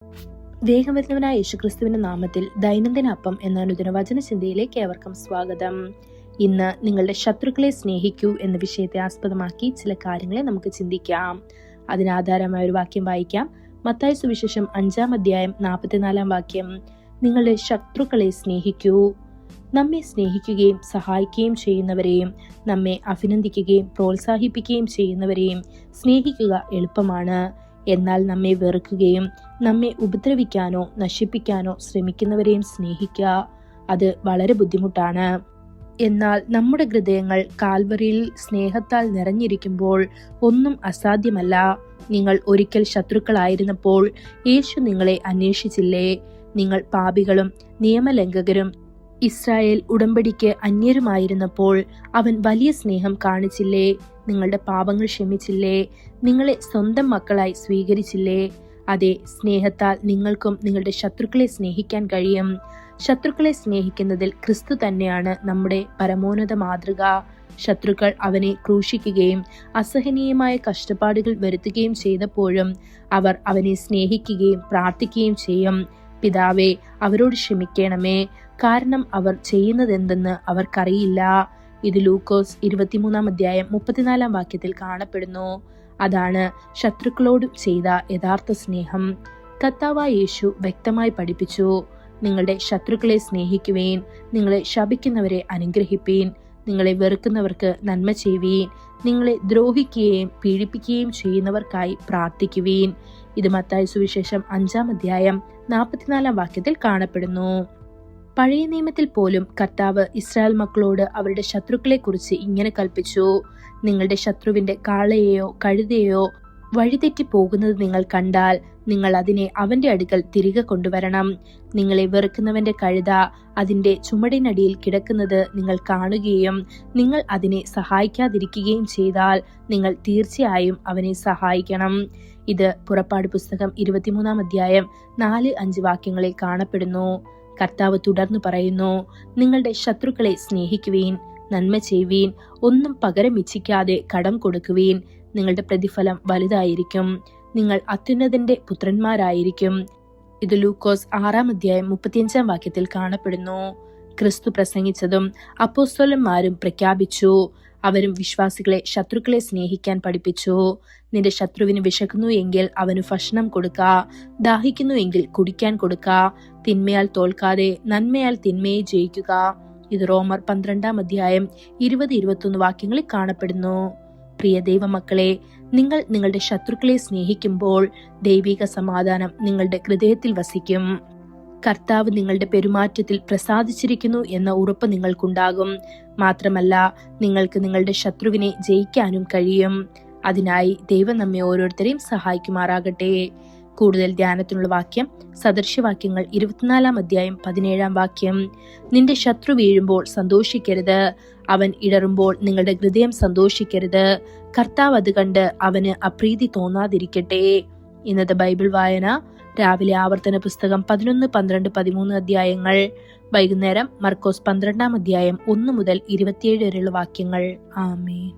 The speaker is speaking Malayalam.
വേഗം വരുന്നവനായ യേശുക്രിസ്തുവിന്റെ നാമത്തിൽ ദൈനംദിന അപ്പം എന്ന അനുദിന വചന ചിന്തയിലേക്ക് ഏവർക്കും സ്വാഗതം. ഇന്ന് നിങ്ങളുടെ ശത്രുക്കളെ സ്നേഹിക്കൂ എന്ന വിഷയത്തെ ആസ്പദമാക്കി ചില കാര്യങ്ങളെ നമുക്ക് ചിന്തിക്കാം. അതിനാധാരമായ ഒരു വാക്യം വായിക്കാം. മത്തായി സുവിശേഷം 5-ാം അധ്യായം 44-ാം വാക്യം. നിങ്ങളുടെ ശത്രുക്കളെ സ്നേഹിക്കൂ. നമ്മെ സ്നേഹിക്കുകയും സഹായിക്കുകയും ചെയ്യുന്നവരെയും നമ്മെ അഭിനന്ദിക്കുകയും പ്രോത്സാഹിപ്പിക്കുകയും ചെയ്യുന്നവരെയും സ്നേഹിക്കുക എളുപ്പമാണ്. എന്നാൽ നമ്മെ വെറുക്കുകയും നമ്മെ ഉപദ്രവിക്കാനോ നശിപ്പിക്കാനോ ശ്രമിക്കുന്നവരെയും സ്നേഹിക്കുക, അത് വളരെ ബുദ്ധിമുട്ടാണ്. എന്നാൽ നമ്മുടെ ഹൃദയങ്ങൾ കാൽവരിയിൽ സ്നേഹത്താൽ നിറഞ്ഞിരിക്കുമ്പോൾ ഒന്നും അസാധ്യമല്ല. നിങ്ങൾ ഒരിക്കൽ ശത്രുക്കളായിരുന്നപ്പോൾ യേശു നിങ്ങളെ അന്വേഷിച്ചില്ലേ? നിങ്ങൾ പാപികളും നിയമലംഘകരും ഇസ്രായേൽ ഉടമ്പടിക്ക് അന്യരുമായിരുന്നപ്പോൾ അവൻ വലിയ സ്നേഹം കാണിച്ചില്ലേ? നിങ്ങളുടെ പാപങ്ങൾ ക്ഷമിച്ചില്ലേ? നിങ്ങളെ സ്വന്തം മക്കളായി സ്വീകരിച്ചില്ലേ? അതെ, സ്നേഹത്താൽ നിങ്ങൾക്കും നിങ്ങളുടെ ശത്രുക്കളെ സ്നേഹിക്കാൻ കഴിയും. ശത്രുക്കളെ സ്നേഹിക്കുന്നതിൽ ക്രിസ്തു തന്നെയാണ് നമ്മുടെ പരമോന്നത മാതൃക. ശത്രുക്കൾ അവനെ ക്രൂശിക്കുകയും അസഹനീയമായ കഷ്ടപ്പാടുകൾ വരുത്തുകയും ചെയ്തപ്പോഴും അവർ അവനെ സ്നേഹിക്കുകയും പ്രാർത്ഥിക്കുകയും ചെയ്യും. പിതാവേ, അവരോട് ക്ഷമിക്കണമേ, കാരണം അവർ ചെയ്യുന്നതെന്തെന്ന് അവർക്കറിയില്ല. ഇത് ലൂക്കോസ് 23-ാം അധ്യായം 34-ാം വാക്യത്തിൽ കാണപ്പെടുന്നു. അതാണ് ശത്രുക്കളോടും ചെയ്ത യഥാർത്ഥ സ്നേഹം. കർത്താവായ യേശു വ്യക്തമായി പഠിപ്പിച്ചു, നിങ്ങളുടെ ശത്രുക്കളെ സ്നേഹിക്കുവേൻ, നിങ്ങളെ ശപിക്കുന്നവരെ അനുഗ്രഹിപ്പീൻ, നിങ്ങളെ വെറുക്കുന്നവർക്ക് നന്മ ചെയ്യുവീൻ, നിങ്ങളെ ദ്രോഹിക്കുകയും പീഡിപ്പിക്കുകയും ചെയ്യുന്നവർക്കായി പ്രാർത്ഥിക്കുവീൻ. ഇത് മത്തായി സുവിശേഷം 5-ാം അധ്യായം 44-ാം വാക്യത്തിൽ കാണപ്പെടുന്നു. പഴയ നിയമത്തിൽ പോലും കർത്താവ് ഇസ്രായേൽ മക്കളോട് അവരുടെ ശത്രുക്കളെ കുറിച്ച് ഇങ്ങനെ കൽപ്പിച്ചു. നിങ്ങളുടെ ശത്രുവിന്റെ കാളയെയോ കഴുതയെയോ വഴിതെറ്റി പോകുന്നത് നിങ്ങൾ കണ്ടാൽ നിങ്ങൾ അതിനെ അവന്റെ അടുക്കൽ തിരികെ കൊണ്ടുവരണം. നിങ്ങളെ വെറുക്കുന്നവന്റെ കഴുത അതിന്റെ ചുമടിനടിയിൽ കിടക്കുന്നത് നിങ്ങൾ കാണുകയും നിങ്ങൾ അതിനെ സഹായിക്കാതിരിക്കുകയും ചെയ്താൽ നിങ്ങൾ തീർച്ചയായും അവനെ സഹായിക്കണം. ഇത് പുറപ്പാട് പുസ്തകം 23-ാം അധ്യായം 4-5 വാക്യങ്ങളിൽ കാണപ്പെടുന്നു. കർത്താവ് തുടർന്ന് പറയുന്നു, നിങ്ങളുടെ ശത്രുക്കളെ സ്നേഹിക്കുവീൻ, നന്മ ചെയ്യുവീൻ, ഒന്നും പകരം ഇച്ഛിക്കാതെ കടം കൊടുക്കുവീൻ, നിങ്ങളുടെ പ്രതിഫലം വലുതായിരിക്കും, നിങ്ങൾ അത്യുന്നതന്റെ പുത്രന്മാരായിരിക്കും. ഇത് ലൂക്കോസ് 6-ാം അധ്യായം 35-ാം വാക്യത്തിൽ കാണപ്പെടുന്നു. ക്രിസ്തു പ്രസംഗിച്ചതും അപ്പോസ്തലന്മാരും പ്രഖ്യാപിച്ചു. അവരും വിശ്വാസികളെ ശത്രുക്കളെ സ്നേഹിക്കാൻ പഠിപ്പിച്ചു. നിന്റെ ശത്രുവിന് വിശക്കുന്നു എങ്കിൽ അവന് ഭക്ഷണം കൊടുക്ക, ദാഹിക്കുന്നു എങ്കിൽ കുടിക്കാൻ കൊടുക്ക, തിന്മയാൽ തോൽക്കാതെ നന്മയാൽ തിന്മയെ ജയിക്കുക. ഇത് റോമർ 12-ാം അധ്യായം 20-21 വാക്യങ്ങളിൽ കാണപ്പെടുന്നു. പ്രിയ ദൈവമക്കളെ, നിങ്ങൾ നിങ്ങളുടെ ശത്രുക്കളെ സ്നേഹിക്കുമ്പോൾ ദൈവിക സമാധാനം നിങ്ങളുടെ ഹൃദയത്തിൽ വസിക്കും. കർത്താവ് നിങ്ങളുടെ പെരുമാറ്റത്തിൽ പ്രസാദിച്ചിരിക്കുന്നു എന്ന ഉറപ്പ് നിങ്ങൾക്കുണ്ടാകും. മാത്രമല്ല, നിങ്ങൾക്ക് നിങ്ങളുടെ ശത്രുവിനെ ജയിക്കാനും കഴിയും. അതിനായി ദൈവം നമ്മെ ഓരോരുത്തരെയും സഹായിക്കുമാറാകട്ടെ. കൂടുതൽ ധ്യാനത്തിനുള്ള വാക്യം സദൃശ്യവാക്യങ്ങൾ 24-ാം അധ്യായം 17-ാം വാക്യം. നിന്റെ ശത്രു വീഴുമ്പോൾ സന്തോഷിക്കരുത്, അവൻ ഇടറുമ്പോൾ നിങ്ങളുടെ ഹൃദയം സന്തോഷിക്കരുത്. കർത്താവ് അത് കണ്ട് അവന് അപ്രീതി തോന്നാതിരിക്കട്ടെ. ഇന്നത്തെ ബൈബിൾ വായന: രാവിലെ ആവർത്തന പുസ്തകം 11, 12, 13 അധ്യായങ്ങൾ. വൈകുന്നേരം മർക്കോസ് 12-ാം അധ്യായം 1 മുതൽ 27 വരെയുള്ള വാക്യങ്ങൾ. ആമേൻ.